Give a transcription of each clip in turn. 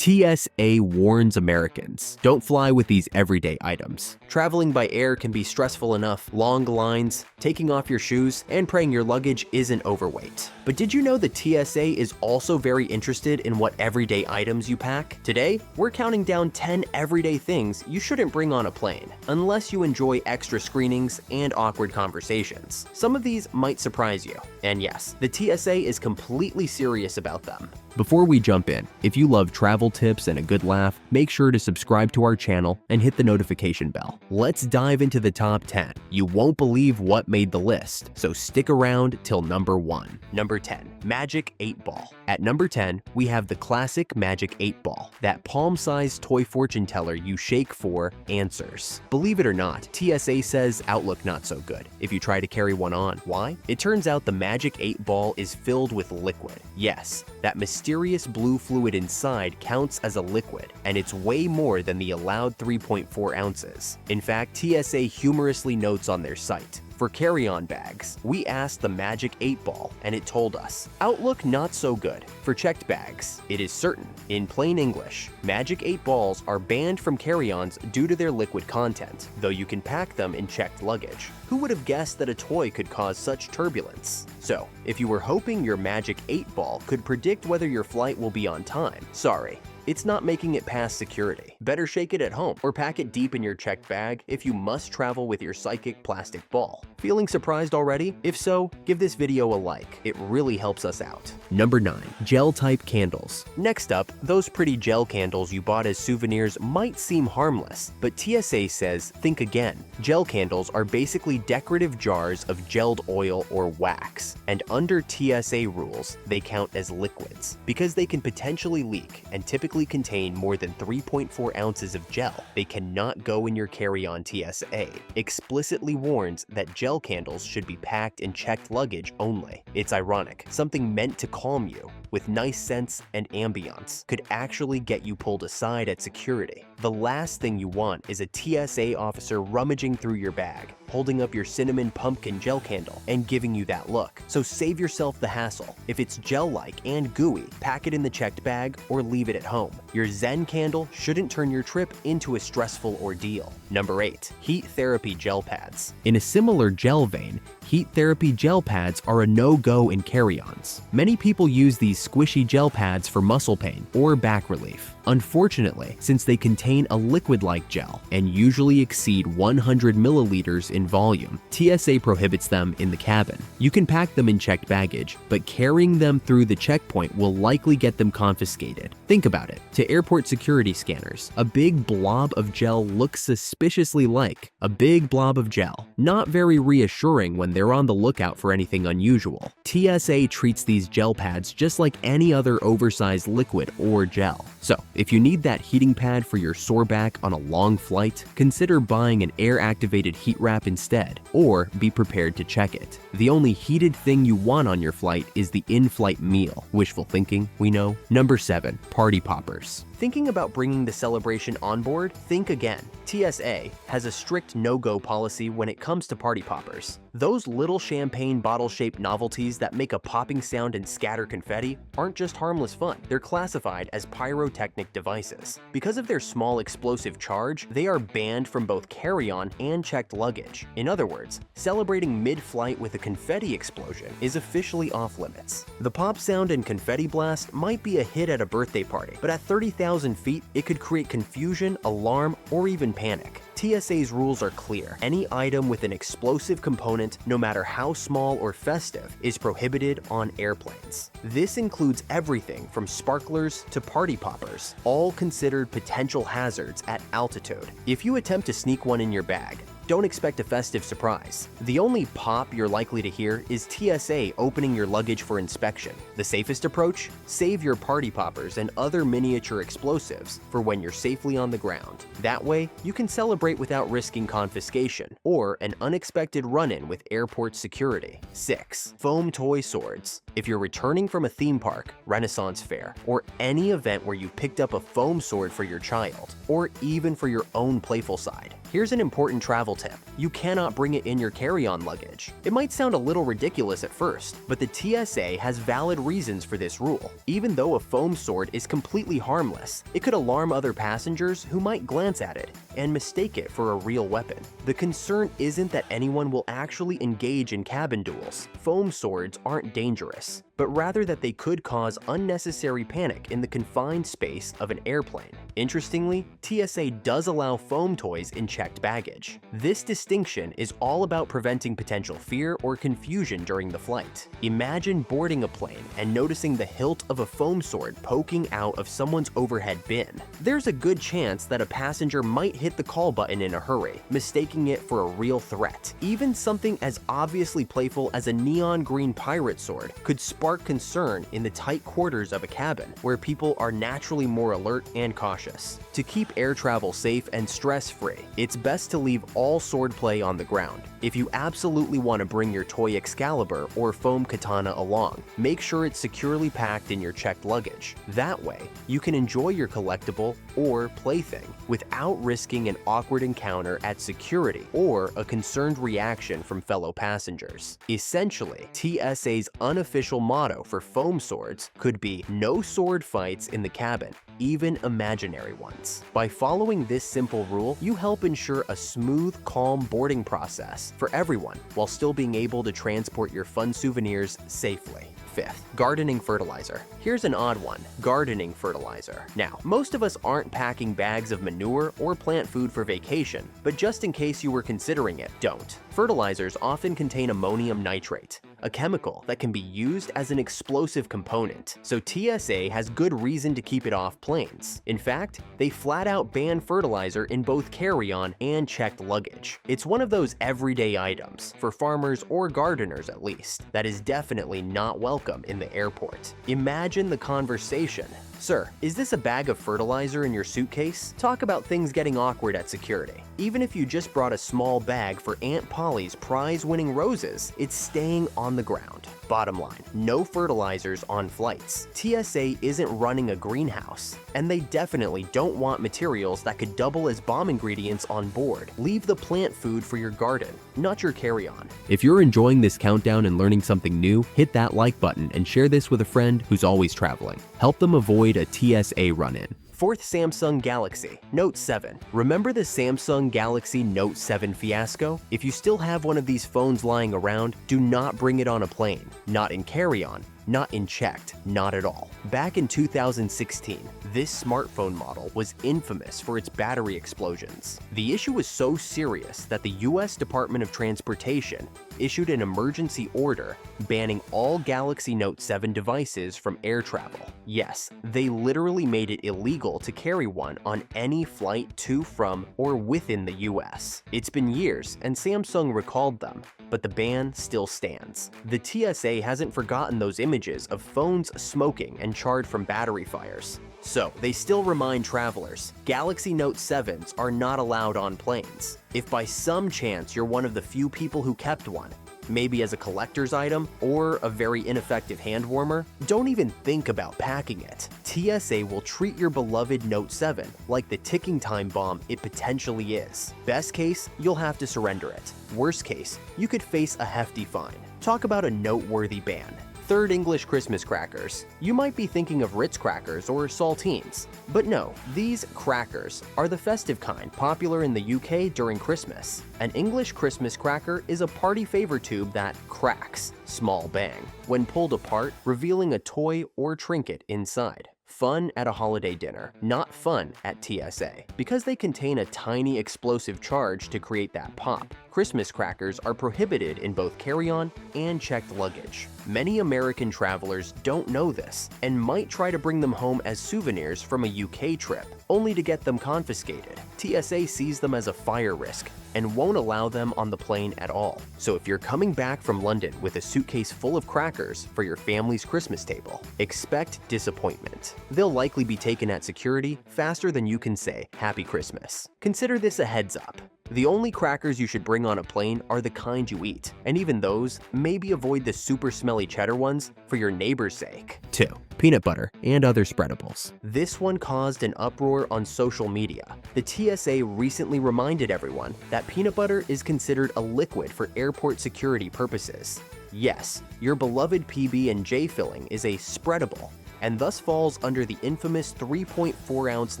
TSA warns Americans, don't fly with these everyday items. Traveling by air can be stressful enough, long lines, taking off your shoes, and praying your luggage isn't overweight. But did you know the TSA is also very interested in what everyday items you pack? Today, we're counting down 10 everyday things you shouldn't bring on a plane, unless you enjoy extra screenings and awkward conversations. Some of these might surprise you. And yes, the TSA is completely serious about them. Before we jump in, if you love travel tips and a good laugh, make sure to subscribe to our channel and hit the notification bell. Let's dive into the top 10. You won't believe what made the list, so stick around till number 1. Number 10. Magic 8 Ball. At number 10, we have the classic Magic 8 Ball, that palm-sized toy fortune teller you shake for answers. Believe it or not, TSA says outlook not so good if you try to carry one on. Why? It turns out the Magic 8 Ball is filled with liquid. Yes, that mysterious blue fluid inside counts as a liquid, and it's way more than the allowed 3.4 ounces. In fact, TSA humorously notes on their site, for carry-on bags, we asked the Magic 8 Ball, and it told us, outlook not so good. For checked bags, it is certain. In plain English, Magic 8 Balls are banned from carry-ons due to their liquid content, though you can pack them in checked luggage. Who would have guessed that a toy could cause such turbulence? So, if you were hoping your Magic 8 Ball could predict whether your flight will be on time, sorry. It's not making it past security. Better shake it at home or pack it deep in your checked bag if you must travel with your psychic plastic ball. Feeling surprised already? If so, give this video a like. It really helps us out. Number 9. Gel-type candles. Next up, those pretty gel candles you bought as souvenirs might seem harmless, but TSA says think again. Gel candles are basically decorative jars of gelled oil or wax, and under TSA rules, they count as liquids because they can potentially leak and typically contain more than 3.4 ounces of gel. They cannot go in your carry-on. TSA explicitly warns that gel candles should be packed in checked luggage only. It's ironic. Something meant to calm you with nice scents and ambiance could actually get you pulled aside at security. The last thing you want is a TSA officer rummaging through your bag, holding up your cinnamon pumpkin gel candle and giving you that look. So save yourself the hassle. If it's gel-like and gooey, pack it in the checked bag or leave it at home. Your Zen candle shouldn't turn your trip into a stressful ordeal. Number 8. Heat therapy gel pads. In a similar gel vein, heat therapy gel pads are a no-go in carry-ons. Many people use these squishy gel pads for muscle pain or back relief. Unfortunately, since they contain a liquid-like gel and usually exceed 100 milliliters in volume, TSA prohibits them in the cabin. You can pack them in checked baggage, but carrying them through the checkpoint will likely get them confiscated. Think about it. To airport security scanners, a big blob of gel looks suspiciously like a big blob of gel. Not very reassuring when they're on the lookout for anything unusual. TSA treats these gel pads just like any other oversized liquid or gel. So, if you need that heating pad for your sore back on a long flight, consider buying an air-activated heat wrap instead, or be prepared to check it. The only heated thing you want on your flight is the in-flight meal. Wishful thinking, we know. Number 7. Party poppers. Thinking about bringing the celebration on board? Think again. TSA has a strict no-go policy when it comes to party poppers. Those little champagne bottle-shaped novelties that make a popping sound and scatter confetti aren't just harmless fun. They're classified as pyrotechnic devices. Because of their small explosive charge, they are banned from both carry-on and checked luggage. In other words, celebrating mid-flight with a confetti explosion is officially off-limits. The pop sound and confetti blast might be a hit at a birthday party, but at 30,000 feet, it could create confusion, alarm, or even panic. TSA's rules are clear. Any item with an explosive component, no matter how small or festive, is prohibited on airplanes. This includes everything from sparklers to party poppers, all considered potential hazards at altitude. If you attempt to sneak one in your bag, don't expect a festive surprise. The only pop you're likely to hear is TSA opening your luggage for inspection. The safest approach? Save your party poppers and other miniature explosives for when you're safely on the ground. That way, you can celebrate without risking confiscation or an unexpected run-in with airport security. 6. Foam toy swords. If you're returning from a theme park, Renaissance fair, or any event where you picked up a foam sword for your child, or even for your own playful side, Here's an important travel tip. You cannot bring it in your carry-on luggage. It might sound a little ridiculous at first, but the TSA has valid reasons for this rule. Even though a foam sword is completely harmless, it could alarm other passengers who might glance at it and mistake it for a real weapon. The concern isn't that anyone will actually engage in cabin duels. Foam swords aren't dangerous, but rather that they could cause unnecessary panic in the confined space of an airplane. Interestingly, TSA does allow foam toys in checked baggage. This distinction is all about preventing potential fear or confusion during the flight. Imagine boarding a plane and noticing the hilt of a foam sword poking out of someone's overhead bin. There's a good chance that a passenger might hit the call button in a hurry, mistaking it for a real threat. Even something as obviously playful as a neon green pirate sword could spark concern in the tight quarters of a cabin, where people are naturally more alert and cautious. To keep air travel safe and stress-free, it's best to leave all swordplay on the ground. If you absolutely want to bring your toy Excalibur or foam katana along, make sure it's securely packed in your checked luggage. That way, you can enjoy your collectible or plaything without risking an awkward encounter at security or a concerned reaction from fellow passengers. Essentially, TSA's unofficial motto for foam swords could be "No sword fights in the cabin, even imaginary ones." By following this simple rule, you help ensure a smooth, calm boarding process for everyone while still being able to transport your fun souvenirs safely. Fifth, gardening fertilizer. Here's an odd one, gardening fertilizer. Now, most of us aren't packing bags of manure or plant food for vacation, but just in case you were considering it, don't. Fertilizers often contain ammonium nitrate, a chemical that can be used as an explosive component, so TSA has good reason to keep it off planes. In fact, they flat out ban fertilizer in both carry-on and checked luggage. It's one of those everyday items, for farmers or gardeners at least, that is definitely not welcome in the airport. Imagine the conversation. "Sir, is this a bag of fertilizer in your suitcase?" Talk about things getting awkward at security. Even if you just brought a small bag for Aunt Polly's prize-winning roses, it's staying on the ground. Bottom line, no fertilizers on flights. TSA isn't running a greenhouse, and they definitely don't want materials that could double as bomb ingredients on board. Leave the plant food for your garden, not your carry-on. If you're enjoying this countdown and learning something new, hit that like button and share this with a friend who's always traveling. Help them avoid a TSA run-in. Fourth, Samsung Galaxy Note 7. Remember the Samsung Galaxy Note 7 fiasco? If you still have one of these phones lying around, do not bring it on a plane, not in carry-on, not in checked, not at all. Back in 2016, this smartphone model was infamous for its battery explosions. The issue was so serious that the US Department of Transportation issued an emergency order banning all Galaxy Note 7 devices from air travel. Yes, they literally made it illegal to carry one on any flight to, from, or within the US. It's been years, and Samsung recalled them, but the ban still stands. The TSA hasn't forgotten those images of phones smoking and charred from battery fires. So, they still remind travelers, Galaxy Note 7s are not allowed on planes. If by some chance you're one of the few people who kept one, maybe as a collector's item or a very ineffective hand warmer, don't even think about packing it. TSA will treat your beloved Note 7 like the ticking time bomb it potentially is. Best case, you'll have to surrender it. Worst case, you could face a hefty fine. Talk about a noteworthy ban. Third, English Christmas crackers. You might be thinking of Ritz crackers or saltines, but no, these crackers are the festive kind popular in the UK during Christmas. An English Christmas cracker is a party favor tube that cracks, small bang, when pulled apart, revealing a toy or trinket inside. Fun at a holiday dinner, not fun at TSA. Because they contain a tiny explosive charge to create that pop, Christmas crackers are prohibited in both carry-on and checked luggage. Many American travelers don't know this and might try to bring them home as souvenirs from a UK trip, only to get them confiscated. TSA sees them as a fire risk and won't allow them on the plane at all. So if you're coming back from London with a suitcase full of crackers for your family's Christmas table, expect disappointment. They'll likely be taken at security faster than you can say Happy Christmas. Consider this a heads up. The only crackers you should bring on a plane are the kind you eat, and even those, maybe avoid the super smelly cheddar ones for your neighbor's sake. 2. Peanut butter and other spreadables. This one caused an uproar on social media. The TSA recently reminded everyone that peanut butter is considered a liquid for airport security purposes. Yes, your beloved PB&J filling is a spreadable, and thus falls under the infamous 3.4-ounce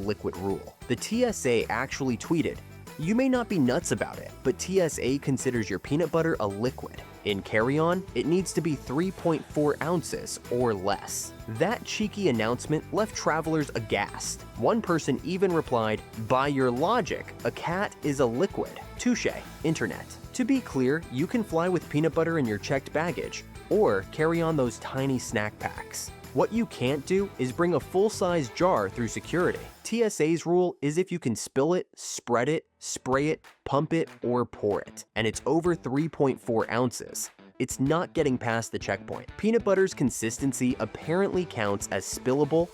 liquid rule. The TSA actually tweeted, "You may not be nuts about it, but TSA considers your peanut butter a liquid. In carry-on, it needs to be 3.4 ounces or less." That cheeky announcement left travelers aghast. One person even replied, "By your logic, a cat is a liquid. Touché, internet." To be clear, you can fly with peanut butter in your checked baggage, or carry on those tiny snack packs. What you can't do is bring a full-size jar through security. TSA's rule is if you can spill it, spread it, spray it, pump it, or pour it, and it's over 3.4 ounces. It's not getting past the checkpoint. Peanut butter's consistency apparently counts as spillable,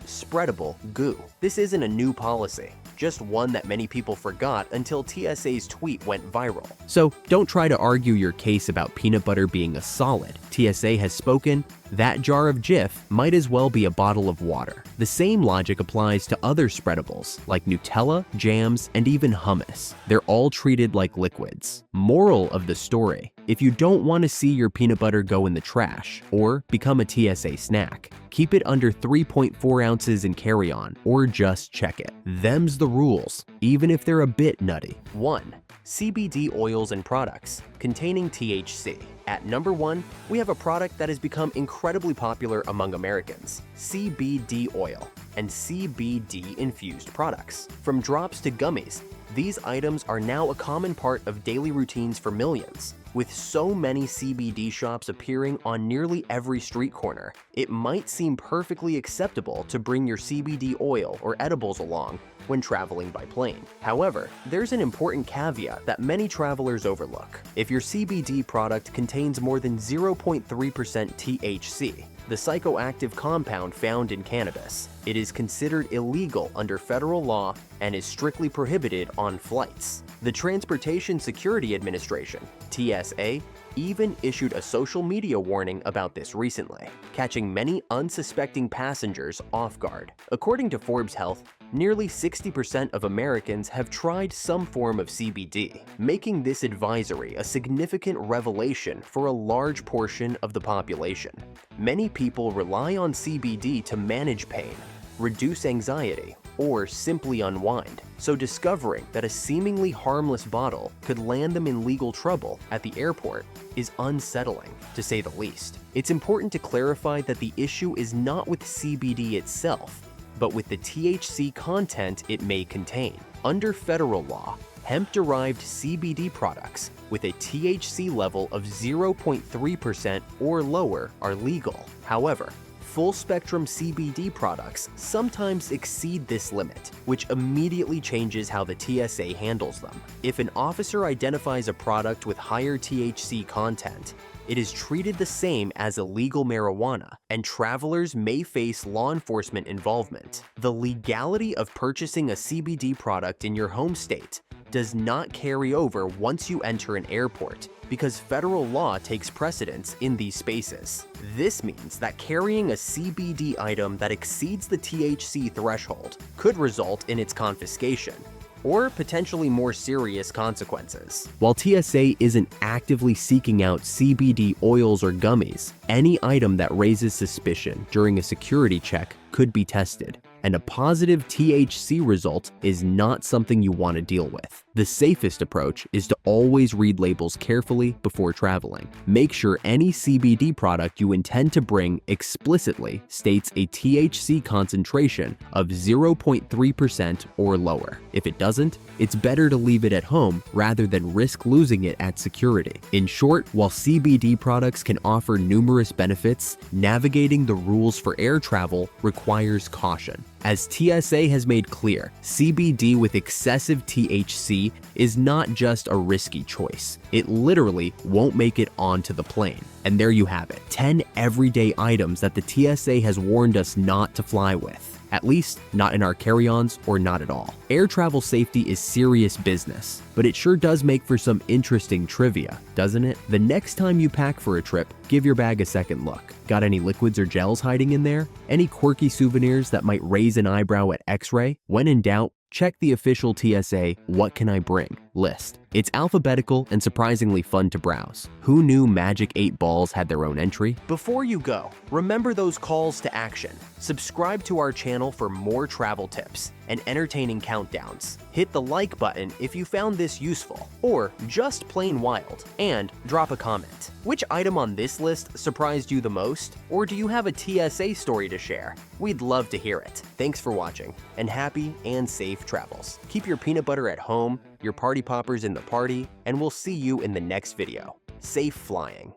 spreadable goo. This isn't a new policy, just one that many people forgot until TSA's tweet went viral. So don't try to argue your case about peanut butter being a solid. TSA has spoken. That jar of Jif might as well be a bottle of water. The same logic applies to other spreadables like Nutella, jams, and even hummus. They're all treated like liquids. Moral of the story: if you don't want to see your peanut butter go in the trash or become a TSA snack, keep it under 3.4 ounces in carry-on or just check it. Them's the rules, even if they're a bit nutty. 1. CBD oils and products containing THC. At number 1, we have a product that has become incredibly popular among Americans: CBD oil and CBD-infused products. From drops to gummies, these items are now a common part of daily routines for millions. With so many CBD shops appearing on nearly every street corner, it might seem perfectly acceptable to bring your CBD oil or edibles along when traveling by plane. However, there's an important caveat that many travelers overlook. If your CBD product contains more than 0.3% THC, the psychoactive compound found in cannabis, it is considered illegal under federal law and is strictly prohibited on flights. The Transportation Security Administration, TSA, even issued a social media warning about this recently, catching many unsuspecting passengers off guard. According to Forbes Health, nearly 60% of Americans have tried some form of CBD, making this advisory a significant revelation for a large portion of the population. Many people rely on CBD to manage pain, reduce anxiety, or simply unwind, so discovering that a seemingly harmless bottle could land them in legal trouble at the airport is unsettling, to say the least. It's important to clarify that the issue is not with CBD itself, but with the THC content it may contain. Under federal law, hemp-derived CBD products with a THC level of 0.3% or lower are legal. However, full-spectrum CBD products sometimes exceed this limit, which immediately changes how the TSA handles them. If an officer identifies a product with higher THC content, it is treated the same as illegal marijuana, and travelers may face law enforcement involvement. The legality of purchasing a CBD product in your home state does not carry over once you enter an airport, because federal law takes precedence in these spaces. This means that carrying a CBD item that exceeds the THC threshold could result in its confiscation, or potentially more serious consequences. While TSA isn't actively seeking out CBD oils or gummies, any item that raises suspicion during a security check could be tested, and a positive THC result is not something you want to deal with. The safest approach is to always read labels carefully before traveling. Make sure any CBD product you intend to bring explicitly states a THC concentration of 0.3% or lower. If it doesn't, it's better to leave it at home rather than risk losing it at security. In short, while CBD products can offer numerous benefits, navigating the rules for air travel requires caution. As TSA has made clear, CBD with excessive THC is not just a risky choice. It literally won't make it onto the plane. And there you have it, 10 everyday items that the TSA has warned us not to fly with. At least, not in our carry-ons or not at all. Air travel safety is serious business, but it sure does make for some interesting trivia, doesn't it? The next time you pack for a trip, give your bag a second look. Got any liquids or gels hiding in there? Any quirky souvenirs that might raise an eyebrow at X-ray? When in doubt, check the official TSA "What Can I Bring" list. It's alphabetical and surprisingly fun to browse. Who knew Magic 8 Balls had their own entry? Before you go, remember those calls to action. Subscribe to our channel for more travel tips and entertaining countdowns. Hit the like button if you found this useful, or just plain wild, and drop a comment. Which item on this list surprised you the most? Or do you have a TSA story to share? We'd love to hear it. Thanks for watching, and happy and safe travels. Keep your peanut butter at home, your party poppers in the party, and we'll see you in the next video. Safe flying.